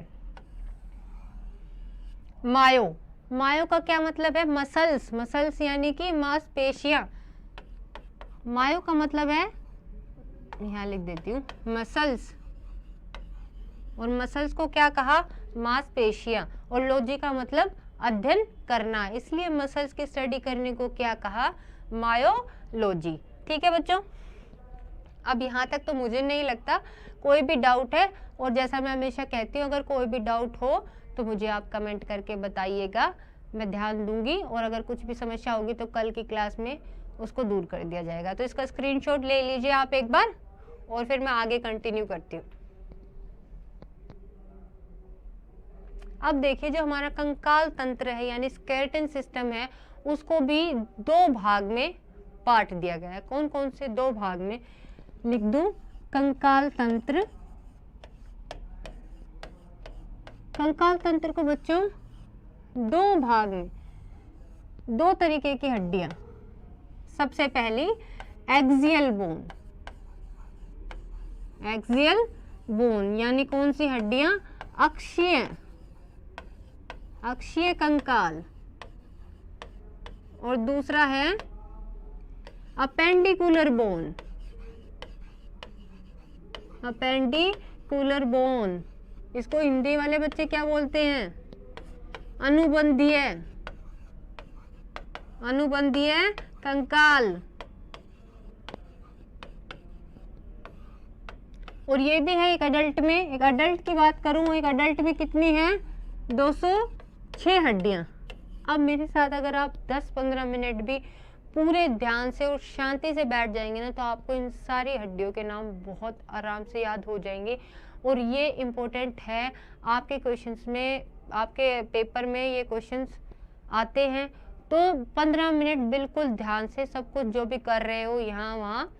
मायो, मायो का क्या मतलब है? मसल्स, मसल्स यानी कि मांसपेशियां। मायो का मतलब है, यहाँ लिख देती हूँ, मसल्स। और मसल्स को क्या कहा? मांसपेशियां। और लॉजी का मतलब अध्ययन करना, इसलिए मसल्स की स्टडी करने को क्या कहा? मायोलॉजी, ठीक है बच्चों। अब यहाँ तक तो मुझे नहीं लगता कोई भी डाउट है, और जैसा मैं हमेशा कहती हूँ अगर कोई भी डाउट हो तो मुझे आप कमेंट करके बताइएगा, मैं ध्यान दूंगी। और अगर कुछ भी समस्या होगी तो कल की क्लास में उसको दूर कर दिया जाएगा। तो इसका स्क्रीनशॉट ले लीजिए आप एक बार और फिर मैं आगे कंटिन्यू करती हूँ। अब देखिए जो हमारा कंकाल तंत्र है यानी स्केलेटन सिस्टम है, उसको भी दो भाग में बांट दिया गया है। कौन कौन से दो भाग में? लिख दूं, कंकाल तंत्र। कंकाल तंत्र को बच्चों दो भाग में, दो तरीके की हड्डियां। सबसे पहली एक्सियल बोन, एक्सियल बोन यानी कौन सी हड्डियां? अक्षीय, अक्षीय कंकाल। और दूसरा है अपेंडिकुलर बोन, अपेंडिकुलर बोन। इसको हिंदी वाले बच्चे क्या बोलते हैं? अनुबंधीय, अनुबंधीय कंकाल। और ये भी है एक अडल्ट में। एक अडल्ट की बात करूं, एक अडल्ट में कितनी है? 206 हड्डियां। अब मेरे साथ अगर आप 10-15 मिनट भी पूरे ध्यान से और शांति से बैठ जाएंगे ना तो आपको इन सारी हड्डियों के नाम बहुत आराम से याद हो जाएंगे। और ये इम्पोर्टेंट है, आपके क्वेश्चंस में, आपके पेपर में ये क्वेश्चंस आते हैं। तो 15 मिनट बिल्कुल ध्यान से सब कुछ जो भी कर रहे हो यहाँ वहाँ,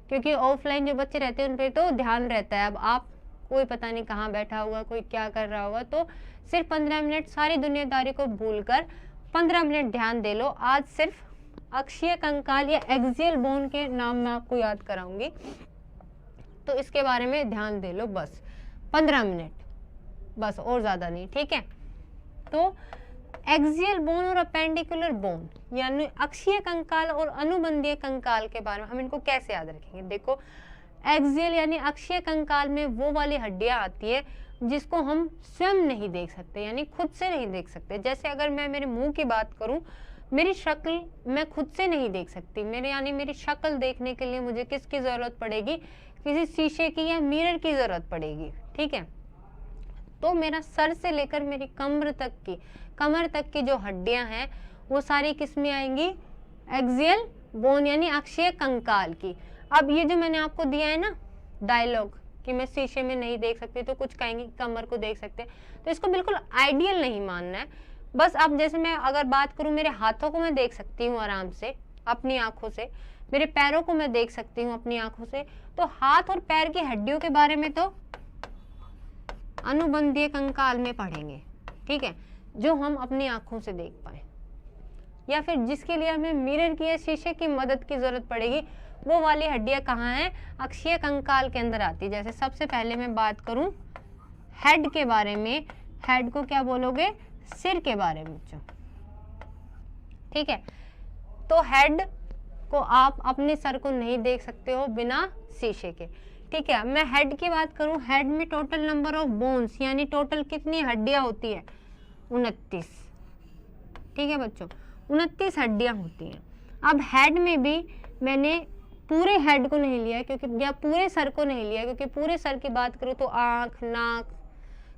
क्योंकि ऑफलाइन जो बच्चे रहते हैं उन पर तो ध्यान रहता है। अब आप कोई पता नहीं कहाँ बैठा हुआ, कोई क्या कर रहा होगा, तो सिर्फ 15 मिनट सारी दुनियादारी को भूलकर 15 मिनट ध्यान दे लो। आज सिर्फ अक्षीय कंकाल या एक्सियल बोन के नाम मैं आपको याद कराऊंगी, तो इसके बारे में ध्यान दे लो बस 15 मिनट, बस और ज़्यादा नहीं, ठीक है। तो एक्सियल बोन और अपेंडिकुलर बोन यानी अक्षीय कंकाल और अनुबंधीय कंकाल के बारे में हम इनको कैसे याद रखेंगे? देखो, एक्सियल यानी अक्षीय कंकाल में वो वाली हड्डियां आती है जिसको हम स्वयं नहीं देख सकते, यानी खुद से नहीं देख सकते। जैसे अगर मैं मेरे मुंह की बात करूं, मेरी शक्ल मैं खुद से नहीं देख सकती, मेरे यानी मेरी शक्ल देखने के लिए मुझे किसकी ज़रूरत पड़ेगी? किसी शीशे की या मिरर की ज़रूरत पड़ेगी, ठीक है। तो मेरा सर से लेकर मेरी कमर तक की जो हड्डियां हैं वो सारी किस में आएंगी? एक्सियल बोन यानी अक्षीय कंकाल की। अब ये जो मैंने आपको दिया है ना डायलॉग कि मैं शीशे में नहीं देख सकती, तो कुछ कहेंगे कमर को देख सकते हैं, तो इसको बिल्कुल आइडियल नहीं मानना है। बस अब जैसे मैं अगर बात करूं, मेरे हाथों को मैं देख सकती हूँ आराम से अपनी आंखों से, मेरे पैरों को मैं देख सकती हूँ अपनी आंखों से। तो हाथ और पैर की हड्डियों के बारे में तो अनुबंधीय कंकाल में पढ़ेंगे, ठीक है, जो हम अपनी आंखों से देख पाए, या फिर जिसके लिए हमें मिरर की या शीशे की मदद की जरूरत पड़ेगी, वो वाली हड्डियां कहाँ हैं, अक्षीय कंकाल के अंदर आती है। जैसे सबसे पहले मैं बात करूं हेड के बारे में, हेड को क्या बोलोगे, सिर के बारे में बच्चों, ठीक है। तो हेड को आप अपने सर को नहीं देख सकते हो बिना शीशे के, ठीक है। मैं हेड की बात करूं, हेड में टोटल नंबर ऑफ बोन्स यानी टोटल कितनी हड्डियां होती है, 29, ठीक है बच्चों, 29 हड्डियां होती हैं। अब हेड में भी मैंने पूरे हेड को नहीं लिया क्योंकि, या पूरे सर को नहीं लिया क्योंकि पूरे सर की बात करूं तो आंख, नाक,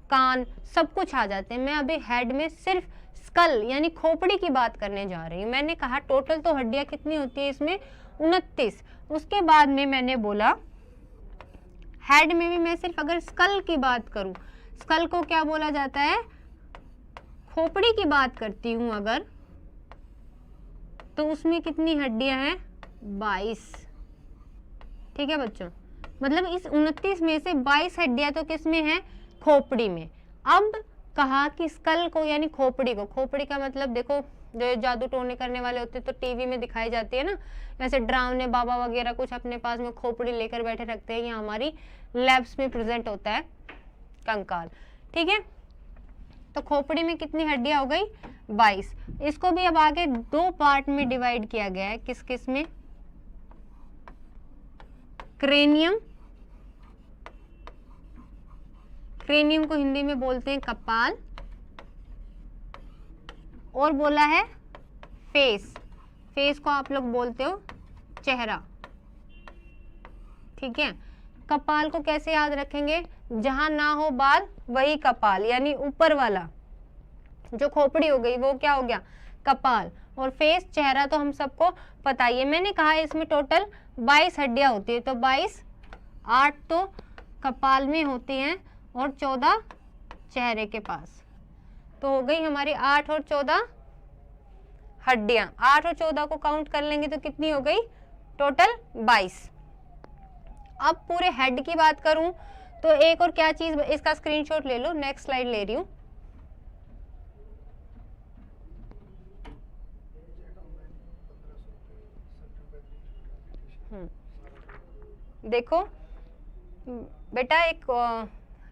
कान सब कुछ आ जाते हैं। मैं अभी हेड में सिर्फ स्कल यानी खोपड़ी की बात करने जा रही हूँ। मैंने कहा टोटल तो हड्डियां कितनी होती है इसमें, 29। उसके बाद में मैंने बोला हेड में भी मैं सिर्फ अगर स्कल की बात करूं, स्कल को क्या बोला जाता है, खोपड़ी की बात करती हूं अगर, तो उसमें कितनी हड्डियां हैं, 22, ठीक है बच्चों। मतलब इस 29 में से 22 हड्डियां तो किस में है, खोपड़ी में। अब कहा कि स्कल को यानी खोपड़ी को, खोपड़ी का मतलब देखो जो जादू टोने करने वाले होते हैं तो टीवी में दिखाई जाती है ना, वैसे डरावने बाबा वगैरह कुछ अपने पास में खोपड़ी लेकर बैठे रखते हैं, या हमारी लैब्स में प्रेजेंट होता है कंकाल, ठीक है। तो खोपड़ी में कितनी हड्डियां हो गई, 22। इसको भी अब आगे 2 पार्ट में डिवाइड किया गया है, किस किस में, क्रेनियम, क्रेनियम को हिंदी में बोलते हैं कपाल, और बोला है फेस, फेस को आप लोग बोलते हो चेहरा, ठीक है। कपाल को कैसे याद रखेंगे, जहां ना हो बाल वही कपाल, यानी ऊपर वाला जो खोपड़ी हो गई वो क्या हो गया, कपाल, और फेस चेहरा तो हम सबको पता ही है। मैंने कहा इसमें टोटल 22 हड्डियां होती है, तो 22, 8 तो कपाल में होती हैं और 14 चेहरे के पास, तो हो गई हमारी 8 और 14 हड्डियां। 8 और 14 को काउंट कर लेंगे तो कितनी हो गई, टोटल 22। अब पूरे हेड की बात करूं तो एक और क्या चीज, इसका स्क्रीनशॉट ले लो, नेक्स्ट स्लाइड ले रही हूं। देखो बेटा, एक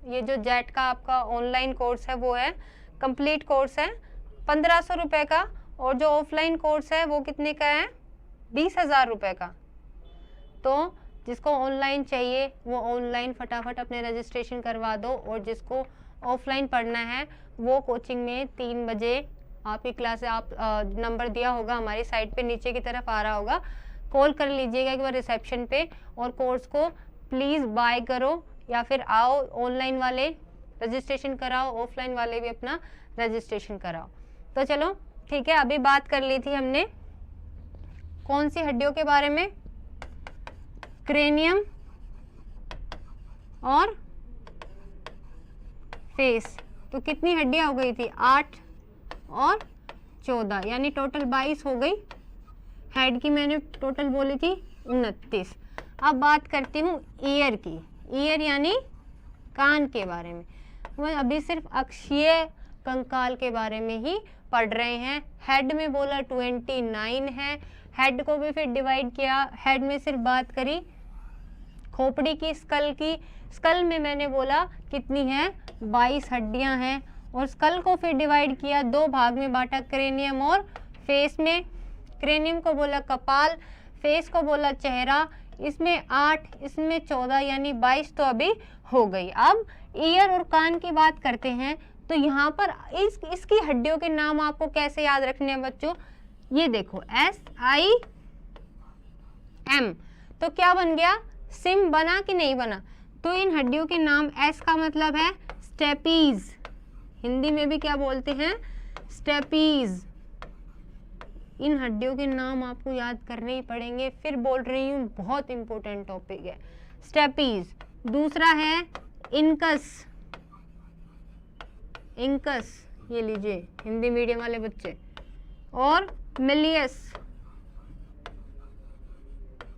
ये जो जेट का आपका ऑनलाइन कोर्स है वो है कंप्लीट कोर्स है 1500 रुपए का, और जो ऑफलाइन कोर्स है वो कितने का है, 20,000 रुपए का। तो जिसको ऑनलाइन चाहिए वो ऑनलाइन फटाफट अपने रजिस्ट्रेशन करवा दो, और जिसको ऑफलाइन पढ़ना है वो कोचिंग में 3 बजे आपकी क्लास, आप नंबर दिया होगा हमारी साइट पे नीचे की तरफ आ रहा होगा, कॉल कर लीजिएगा एक बार रिसेप्शन पे, और कोर्स को प्लीज़ बाय करो, या फिर आओ ऑनलाइन वाले रजिस्ट्रेशन कराओ, ऑफलाइन वाले भी अपना रजिस्ट्रेशन कराओ। तो चलो ठीक है, अभी बात कर ली थी हमने कौन सी हड्डियों के बारे में, क्रेनियम और फेस। तो कितनी हड्डियां हो गई थी, 8 और 14, यानी टोटल 22 हो गई। हेड की मैंने टोटल बोली थी 29। अब बात करती हूँ ईयर की, ईयर यानी कान के बारे में। वह अभी सिर्फ अक्षीय कंकाल के बारे में ही पढ़ रहे हैं। हेड में बोला 29 है, हेड को भी फिर डिवाइड किया, हेड में सिर्फ बात करी खोपड़ी की, स्कल की, स्कल में मैंने बोला कितनी है, 22 हड्डियां हैं, और स्कल को फिर डिवाइड किया, 2 भाग में बांटा, क्रेनियम और फेस में। क्रेनियम को बोला कपाल, फेस को बोला चेहरा, इसमें 8 इसमें 14 यानी 22 तो अभी हो गई। अब ईयर और कान की बात करते हैं, तो यहाँ पर इसकी हड्डियों के नाम आपको कैसे याद रखने हैं बच्चों, ये देखो SIM, तो क्या बन गया, सिम बना कि नहीं बना। तो इन हड्डियों के नाम, एस का मतलब है स्टेपीज, हिंदी में भी क्या बोलते हैं, स्टेपीज। इन हड्डियों के नाम आपको याद करने ही पड़ेंगे, फिर बोल रही हूँ बहुत इंपॉर्टेंट टॉपिक है, स्टेपीज। दूसरा है इनकस, इंकस ये लीजिए हिंदी मीडियम वाले बच्चे, और मिलियस,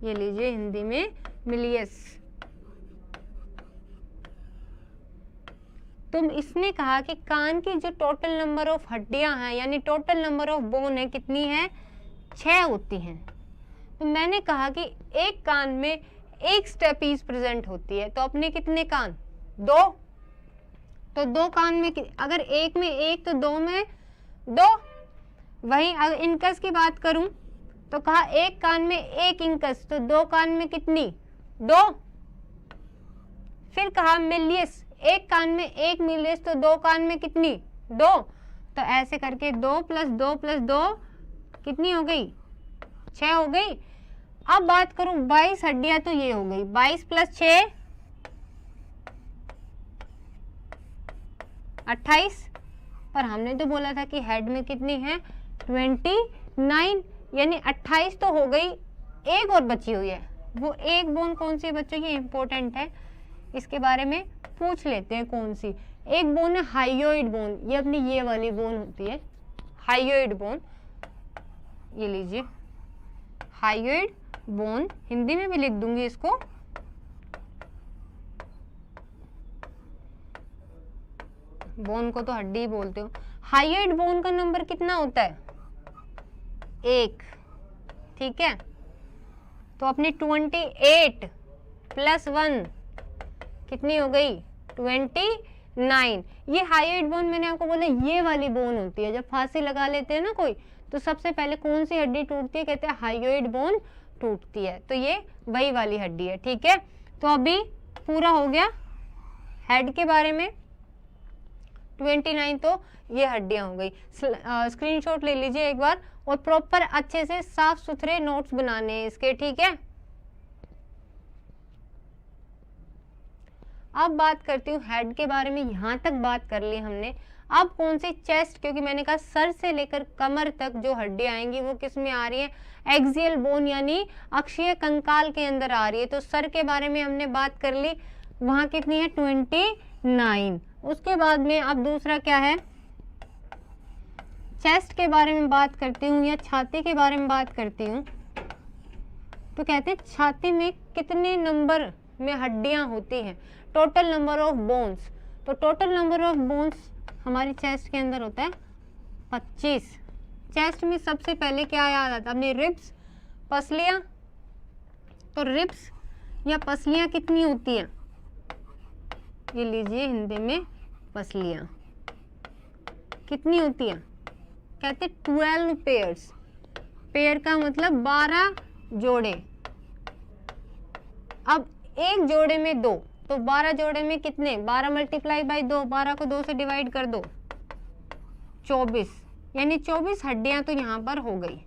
ये लीजिए हिंदी में मिलियस। तुम इसने कहा कि कान की जो टोटल नंबर ऑफ हड्डियां हैं यानी टोटल नंबर ऑफ बोन है कितनी है, 6 होती हैं। तो मैंने कहा कि एक कान में एक स्टेपीज प्रेजेंट होती है, तो अपने कितने कान, 2। तो 2 कान में अगर एक में एक तो 2 में 2। वहीं अगर इंकस की बात करूं तो कहा एक कान में एक इंकस, तो 2 कान में कितनी, 2। फिर कहा मिलियस, एक कान में एक मिलियस, तो 2 कान में कितनी, 2। तो ऐसे करके 2 + 2 + 2 कितनी हो गई, 6 हो गई। अब बात करूं 22 हड्डियां, तो ये हो गई 22 + 6 28। पर हमने तो बोला था कि हेड में कितनी है, 29, यानी 28 तो हो गई, एक और बची हुई है। वो एक बोन कौन सी बची हुई है, इंपॉर्टेंट है, इसके बारे में पूछ लेते हैं कौन सी। एक बोन है हाइयोइड बोन, ये अपनी ये वाली बोन होती है हाइयोइड बोन, ये लीजिए हाइयोइड बोन, हिंदी में भी लिख दूंगी इसको। बोन को तो हड्डी बोलते हो। हाइयोइड बोन का नंबर कितना होता है, 1, ठीक है। तो अपनी 28 + 1 कितनी हो गई, 29। ये हाइयोइड बोन मैंने आपको बोला ये वाली बोन होती है। जब फांसी लगा लेते हैं ना कोई, तो सबसे पहले कौन सी हड्डी टूटती है, कहते हैं हाइयोइड बोन टूटती है। तो ये वही वाली हड्डी है, ठीक है। तो अभी पूरा हो गया हेड के बारे में, 29 तो ये हड्डियां हो गई। स्क्रीनशॉट ले लीजिए एक बार और प्रॉपर अच्छे से साफ सुथरे नोट्स बनाने हैं इसके, ठीक है। अब बात करती हूँ हेड के बारे में, यहाँ तक बात कर ली हमने। अब कौन सी, चेस्ट, क्योंकि मैंने कहा सर से लेकर कमर तक जो हड्डियां आएंगी वो किस में आ रही है, एक्सियल बोन यानी अक्षीय कंकाल के अंदर आ रही है। तो सर के बारे में हमने बात कर ली, वहां कितनी है, 29। उसके बाद में अब दूसरा क्या है, चेस्ट के बारे में बात करती हूँ या छाती के बारे में बात करती हूँ। तो कहते हैं छाती में कितने नंबर में हड्डियां होती हैं, टोटल नंबर ऑफ बोन्स। तो टोटल नंबर ऑफ बोन्स हमारी चेस्ट के अंदर होता है 25। चेस्ट में सबसे पहले क्या याद आता है, अपनी रिब्स, पसलियां। तो रिब्स या पसलियां कितनी होती हैं, ये लीजिए हिंदी में पसलियां कितनी होती हैं, कहते 12 पेयर्स। पेयर का मतलब 12 जोड़े। अब एक जोड़े में 2, तो 12 जोड़े में कितने, 12 × 2, 12 को 2 से डिवाइड कर दो, 24, यानी 24 हड्डियां तो यहाँ पर हो गई,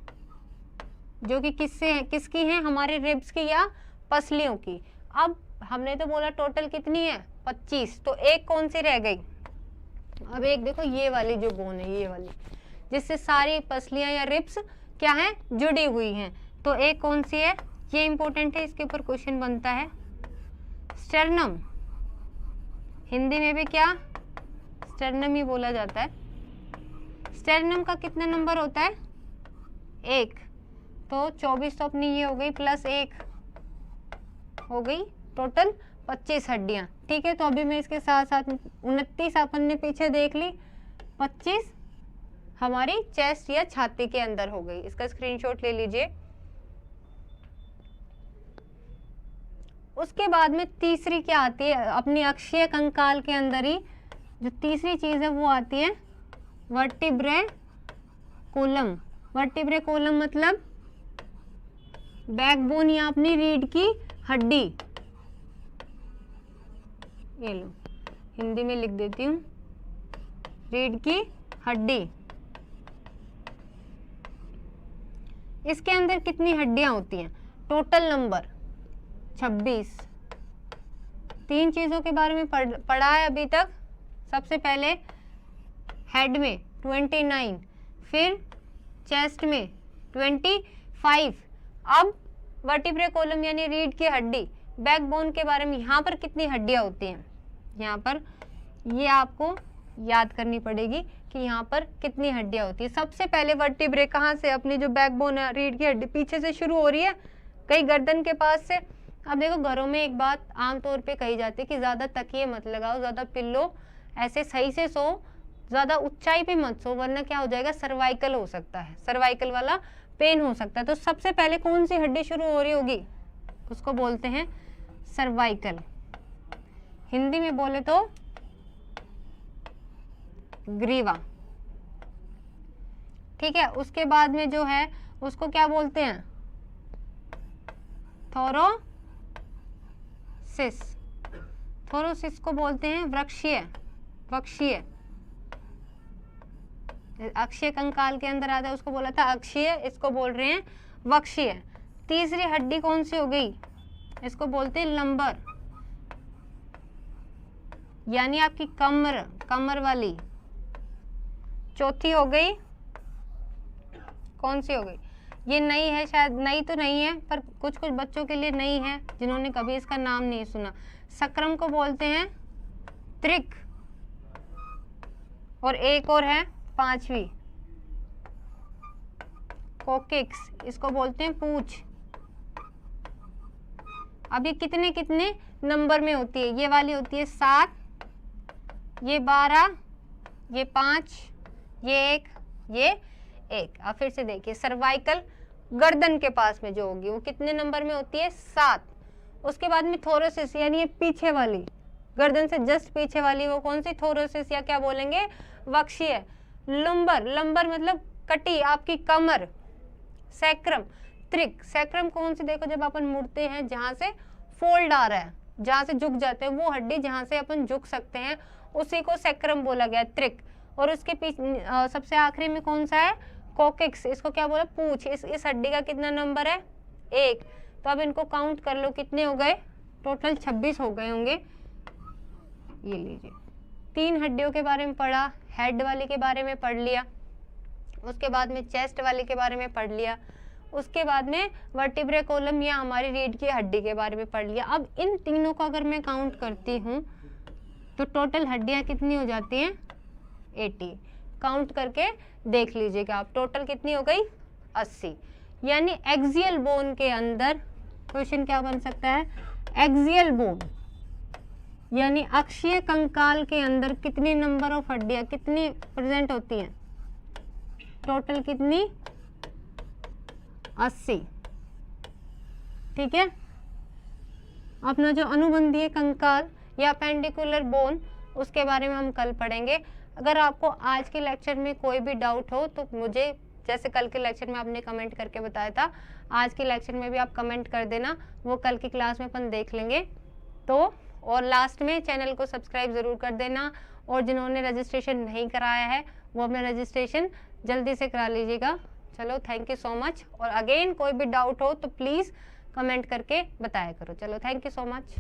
जो कि किससे है, किसकी हैं, हमारे रिब्स की या पसलियों की। अब हमने तो बोला टोटल कितनी है, 25, तो एक कौन सी रह गई। अब एक देखो ये वाली जो बोन है, ये वाली जिससे सारी पसलियां या रिब्स क्या है, जुड़ी हुई हैं। तो एक कौन सी है, ये इंपॉर्टेंट है, इसके ऊपर क्वेश्चन बनता है। स्टर्नम, हिंदी में भी क्या स्टर्नम ही बोला जाता है। स्टर्नम का कितना नंबर होता है, 1। तो 24 तो अपनी ये हो गई +1 हो गई, टोटल 25 हड्डियां, ठीक है। तो अभी मैं इसके साथ साथ 29 अपन ने पीछे देख ली, 25 हमारी चेस्ट या छाती के अंदर हो गई। इसका स्क्रीनशॉट ले लीजिए। उसके बाद में तीसरी क्या आती है, अपनी अक्षीय कंकाल के अंदर ही जो तीसरी चीज है वो आती है वर्टिब्रे कोलम। वर्टिब्रे कोलम मतलब बैकबोन या अपनी रीढ़ की हड्डी। ये लो हिंदी में लिख देती हूँ, रीढ़ की हड्डी। इसके अंदर कितनी हड्डियां होती हैं, टोटल नंबर 26। 3 चीजों के बारे में पढ़ा है अभी तक। सबसे पहले हेड में 29, फिर चेस्ट में 25। अब वर्टिब्रे कोलम यानी रीढ़ की हड्डी, बैकबोन के बारे में यहाँ पर कितनी हड्डियां होती हैं, यहाँ पर ये आपको याद करनी पड़ेगी कि यहाँ पर कितनी हड्डियां होती है। सबसे पहले वर्टिब्रे कहाँ से, अपनी जो बैकबोन है रीढ़ की हड्डी पीछे से शुरू हो रही है, कई गर्दन के पास से। अब देखो घरों में एक बात आमतौर पे कही जाती है कि ज्यादा तकिए मत लगाओ, ज्यादा पिल्लो, ऐसे सही से सो, ज्यादा ऊंचाई पे मत सो, वरना क्या हो जाएगा, सर्वाइकल हो सकता है, सर्वाइकल वाला पेन हो सकता है। तो सबसे पहले कौन सी हड्डी शुरू हो रही होगी, उसको बोलते हैं सर्वाइकल, हिंदी में बोले तो ग्रीवा। ठीक है, उसके बाद में जो है उसको क्या बोलते हैं, थोरोसिस। थोरोसिस को बोलते हैं वृक्षीय, वक्षीय, अक्षीय कंकाल के अंदर आता है, उसको बोला था अक्षीय, इसको बोल रहे हैं वक्षीय। तीसरी हड्डी कौन सी हो गई, इसको बोलते हैं लंबर, यानी आपकी कमर, कमर वाली। चौथी हो गई, कौन सी हो गई, ये नई है, शायद नई तो नहीं है पर कुछ कुछ बच्चों के लिए नई है जिन्होंने कभी इसका नाम नहीं सुना। सक्राम को बोलते हैं त्रिक, और एक और है पांचवी, कोकिक्स, इसको बोलते हैं पूंछ। अब ये कितने कितने नंबर में होती है, ये वाली होती है 7, ये 12, ये 5, ये 1, ये 1। अब फिर से देखिए, सर्वाइकल गर्दन के पास में जो होगी वो कितने नंबर में होती है, 7। उसके बाद में थोरोसिस, यानी ये पीछे वाली, गर्दन से जस्ट पीछे वाली, वो कौन सी, थोरोसिस, या क्या बोलेंगे, वक्षीय। लंबर, लंबर मतलब कटी, आपकी कमर। सैक्रम, त्रिक, सैक्रम कौन सी, देखो जब अपन मुड़ते हैं, जहां से फोल्ड आ रहा है, जहां से झुक जाते हैं, वो हड्डी जहां से अपन झुक सकते हैं, उसी को सैक्रम बोला गया, त्रिक। और उसके पीछे सबसे आखिरी में कौन सा है, कोकिक्स, इसको क्या बोला, पूंछ। इस हड्डी का कितना नंबर है, 1। तो अब इनको काउंट कर लो, कितने हो गए, टोटल 26 हो गए होंगे। ये लीजिए, 3 हड्डियों के बारे में पढ़ा, हेड वाले के बारे में पढ़ लिया, उसके बाद में चेस्ट वाले के बारे में पढ़ लिया, उसके बाद में वर्टिब्रे कोलम या हमारी रीढ़ की हड्डी के बारे में पढ़ लिया। अब इन तीनों को अगर मैं काउंट करती हूँ तो टोटल हड्डियाँ कितनी हो जाती हैं, 80। काउंट करके देख लीजिएगा आप, टोटल कितनी हो गई, 80। यानी एक्सियल बोन के अंदर क्वेश्चन क्या बन सकता है, एक्सियल बोन यानी अक्षीय कंकाल के अंदर कितनी नंबर ऑफ हड्डियां कितनी प्रेजेंट होती हैं, टोटल कितनी, 80। ठीक है, अपना जो अनुबंधीय कंकाल या पेंडिकुलर बोन, उसके बारे में हम कल पढ़ेंगे। अगर आपको आज के लेक्चर में कोई भी डाउट हो तो मुझे, जैसे कल के लेक्चर में आपने कमेंट करके बताया था, आज के लेक्चर में भी आप कमेंट कर देना, वो कल की क्लास में अपन देख लेंगे। तो और लास्ट में चैनल को सब्सक्राइब ज़रूर कर देना, और जिन्होंने रजिस्ट्रेशन नहीं कराया है वो अपना रजिस्ट्रेशन जल्दी से करा लीजिएगा। चलो, थैंक यू सो मच। और अगेन कोई भी डाउट हो तो प्लीज़ कमेंट करके बताया करो। चलो, थैंक यू सो मच।